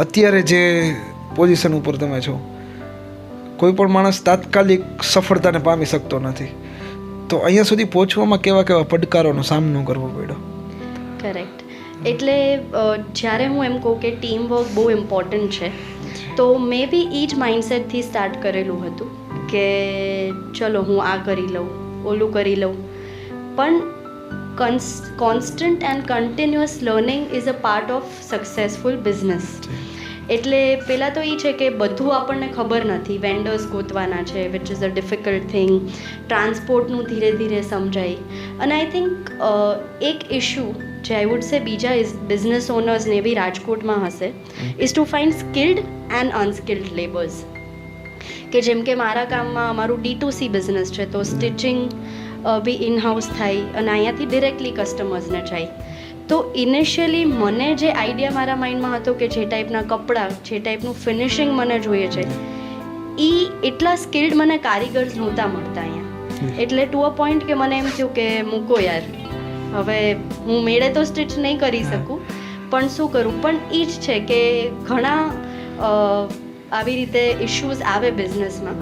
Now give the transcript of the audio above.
અત્યારે જે પોઝિશન ઉપર તમે છો, કોઈ પણ માણસ તાત્કાલિક સફળતાને પામી શકતો નથી. તો અહીંયા સુધી પહોંચવામાં કેવા કેવા પડકારોનો સામનો કરવો પડ્યો? કરેક્ટ. એટલે જ્યારે હું એમ કહું કે ટીમ વર્ક બહુ ઇમ્પોર્ટન્ટ છે, તો મે બી એ જ માઇન્ડસેટથી સ્ટાર્ટ કરેલું હતું કે ચલો હું આ કરી લઉં, ઓલું કરી લઉં. પણ constant and continuous learning is a part of successful business. એટલે પહેલાં તો એ છે કે બધું આપણને ખબર નથી. વેન્ડર્સ ગોતવાના છે, which is a difficult thing. ટ્રાન્સપોર્ટનું ધીરે ધીરે સમજાય. અને આઈ થિંક એક ઇશ્યુ જે આઈ વુડ સે બીજા બિઝનેસ ઓનર્સને બી રાજકોટમાં હશે, is to find skilled and unskilled labours. કે જેમ કે મારા કામમાં અમારું D2C બિઝનેસ છે, તો સ્ટિચિંગ બી ઇન હાઉસ થાય અને અહીંયાથી ડિરેક્ટલી કસ્ટમર્સને જાય. તો ઇનિશિયલી મને જે આઈડિયા મારા માઇન્ડમાં હતો કે જે ટાઈપના કપડાં, જે ટાઈપનું ફિનિશિંગ મને જોઈએ છે, એ એટલા સ્કિલ્ડ મને કારીગર્સ નહોતા મળતા અહીંયા. એટલે ટુ અ પોઈન્ટ કે મને એમ થયું કે મૂકો યાર, હવે હું મેળે તો સ્ટિચ નહીં કરી શકું, પણ શું કરું. પણ એ જ છે કે ઘણા આવી રીતે ઇશ્યુઝ આવે બિઝનેસમાં.